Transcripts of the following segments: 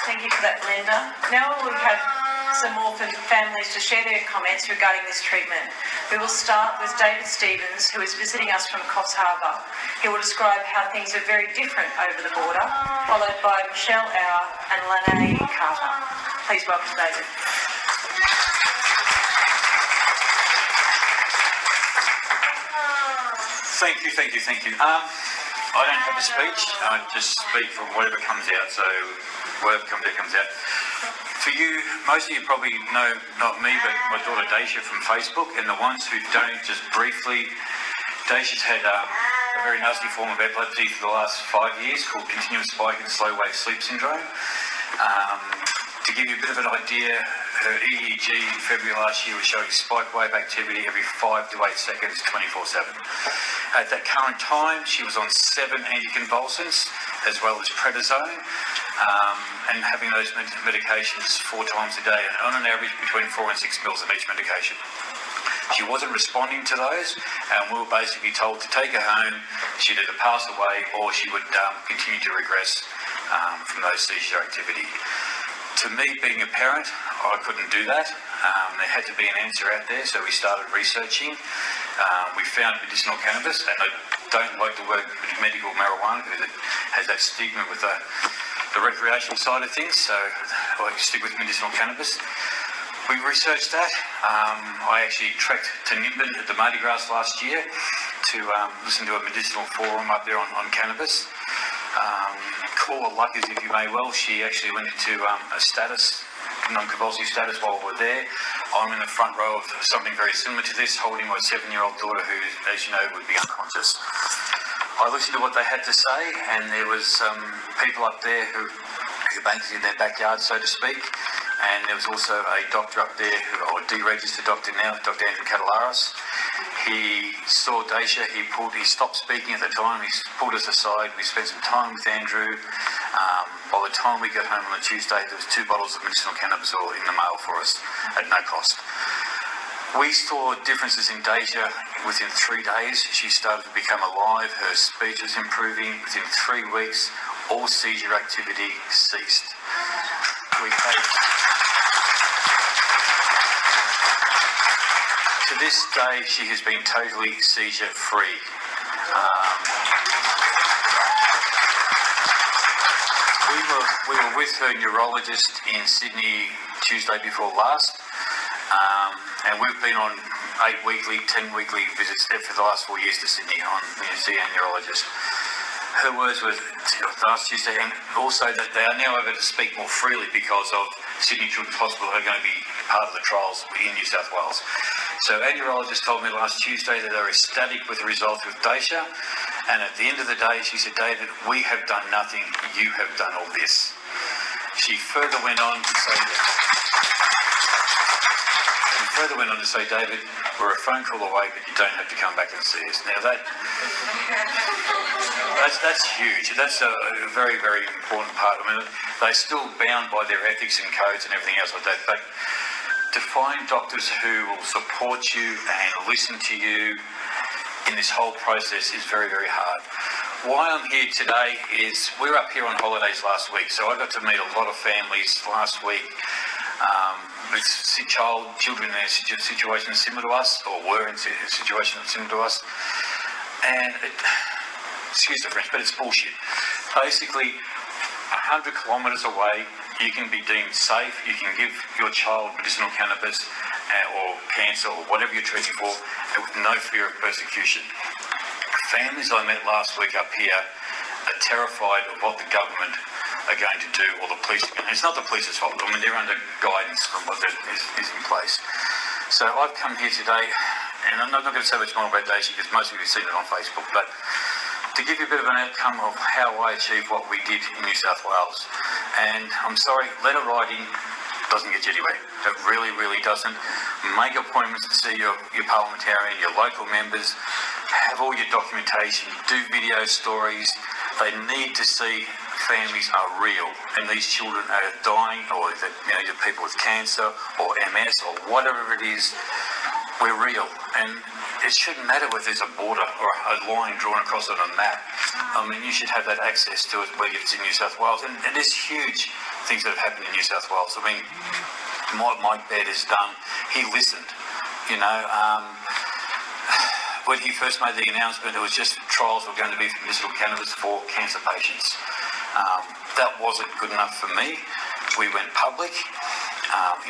Thank you for that, Linda. Now we have some more for families to share their comments regarding this treatment. We will start with David Stevens, who is visiting us from Coffs Harbour. He will describe how things are very different over the border, followed by Michelle Auer and Lanae Carter. Please welcome David. Thank you. I don't have a speech. I just speak from whatever comes out. So whatever comes out, comes out. For you, most of you probably know not me, but my daughter Daisha from Facebook. And the ones who don't, just briefly, Daisha's had a very nasty form of epilepsy for the last 5 years called continuous spike and slow wave sleep syndrome. To give you a bit of an idea, her EEG in February last year was showing spike wave activity every 5 to 8 seconds, 24/7. At that current time, she was on 7 anticonvulsants as well as prednisone, and having those medications 4 times a day, and on an average between 4 and 6 mils of each medication. She wasn't responding to those, and we were basically told to take her home. She'd either pass away or she would continue to regress from those seizure activity. To me, being a parent, I couldn't do that. There had to be an answer out there, so we started researching. We found medicinal cannabis, and I don't like the word medical marijuana because it has that stigma with the recreational side of things, so I like to stick with medicinal cannabis. We researched that. I actually trekked to Nimbin at the Mardi Gras last year to listen to a medicinal forum up there on cannabis. Call her luck as if you may well. She actually went into a status, non-convulsive status while we were there. I'm in the front row of something very similar to this, holding my 7-year-old daughter who, as you know, would be unconscious. I listened to what they had to say, and there was some people up there who basically in their backyard, so to speak, and there was also a doctor up there, or a deregistered doctor now, Dr. Andrew Catalaris. He saw Daisha, he stopped speaking at the time, he pulled us aside, we spent some time with Andrew. By the time we got home on a Tuesday, there was 2 bottles of medicinal cannabis oil in the mail for us at no cost. We saw differences in Daisha within 3 days. She started to become alive, her speech was improving. Within 3 weeks, all seizure activity ceased. To this day, she has been totally seizure-free. We were with her neurologist in Sydney Tuesday before last, and we've been on 8 weekly, 10 weekly visits for the last 4 years to Sydney to see our neurologist. Her words were last Tuesday, and also that they are now able to speak more freely because of Sydney Children's Hospital who are going to be part of the trials in New South Wales. So our neurologist told me last Tuesday that they were ecstatic with the results with Daisha, and at the end of the day she said, "David, we have done nothing, you have done all this." She further went on to say, "David, we're a phone call away, but you don't have to come back and see us." Now that's huge. That's a very, very important part. I mean, they're still bound by their ethics and codes and everything else like that, but to find doctors who will support you and listen to you in this whole process is very, very hard. Why I'm here today is we were up here on holidays last week, so I got to meet a lot of families last week with children in a situation similar to us, or were in a situation similar to us, and excuse the French, but it's bullshit. Basically, 100 kilometres away, you can be deemed safe, you can give your child medicinal cannabis or cancer or whatever you're treating for, and with no fear of persecution. Families I met last week up here are terrified of what the government are going to do, or the police. And it's not the police's fault. I mean, they're under guidance from what is in place. So I've come here today, and I'm not going to say much more about Daisy because most of you have seen it on Facebook, but to give you a bit of an outcome of how I achieved what we did in New South Wales. And I'm sorry, letter writing doesn't get you anywhere. It really, really doesn't. Make appointments to see your parliamentarian, your local members, have all your documentation, do video stories. They need to see families are real, and these children are dying, or that, you know, people with cancer or MS or whatever it is. We're real, and it shouldn't matter whether there's a border or a line drawn across on a map. I mean, you should have that access to it whether it's in New South Wales, and there's huge things that have happened in New South Wales. I mean, what Mike Baird has done, he listened, you know. When he first made the announcement, it was just trials were going to be for medicinal cannabis for cancer patients. That wasn't good enough for me. We went public.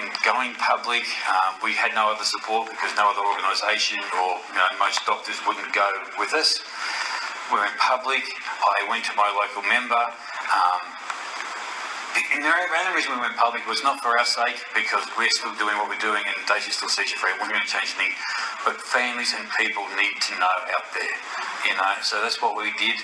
In going public, we had no other support because no other organisation or most doctors wouldn't go with us. We went public. I went to my local member. And the only reason we went public was not for our sake, because we're still doing what we're doing and Daisy's still seizure free. We're going to change anything. But families and people need to know out there, So that's what we did.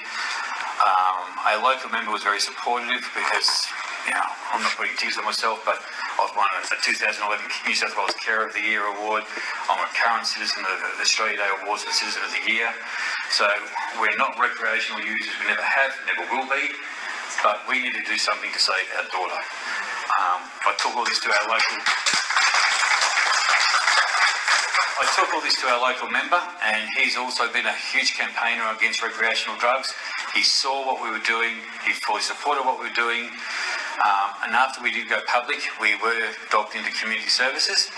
Our local member was very supportive because, I'm not putting tears on myself, but I was won a 2011 New South Wales Carer of the Year award. I'm a current citizen of the Australia Day Awards for Citizen of the Year. So we're not recreational users. We never have, never will be. But we need to do something to save our daughter. I took all this to our local member, and he's also been a huge campaigner against recreational drugs. He saw what we were doing. He fully supported what we were doing. And after we did go public, we were docked into community services.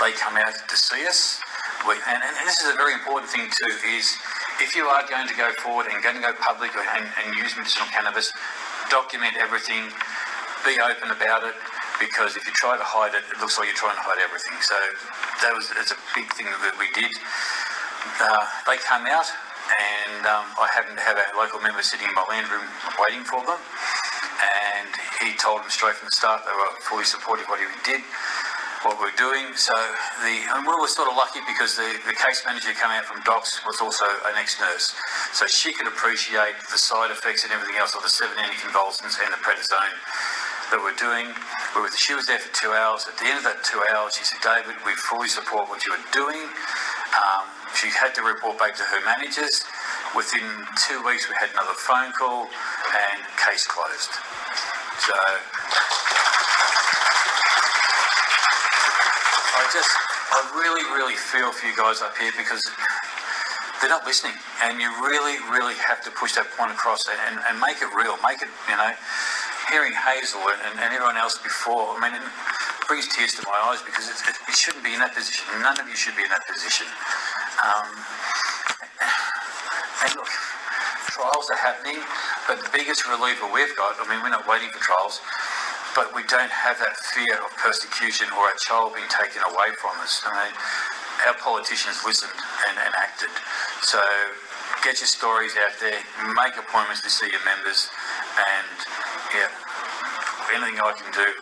They come out to see us. And this is a very important thing too, is if you are going to go forward and going to go public and use medicinal cannabis, document everything, be open about it, because if you try to hide it, it looks like you're trying to hide everything. So it's a big thing that we did. They come out, and I happened to have our local member sitting in my land room waiting for them, and he told them straight from the start they were fully supportive of what he did, what we're doing. So and we were sort of lucky because the case manager who came out from Docs was also an ex-nurse, so she could appreciate the side effects and everything else of the 7 anticonvulsants and the prednisone that we're doing. She was there for 2 hours. At the end of that 2 hours, she said, "David, we fully support what you are doing." She had to report back to her managers. Within 2 weeks, we had another phone call and case closed. So I really, really feel for you guys up here, because they're not listening, and you really, really have to push that point across and make it real. Make it, hearing Hazel and everyone else before, I mean, it brings tears to my eyes, because it shouldn't be in that position. None of you should be in that position. And look, trials are happening, but the biggest reliever we've got, I mean, we're not waiting for trials, but we don't have that fear of persecution or our child being taken away from us. I mean, our politicians listened and acted. So get your stories out there, make appointments to see your members, and anything I can do.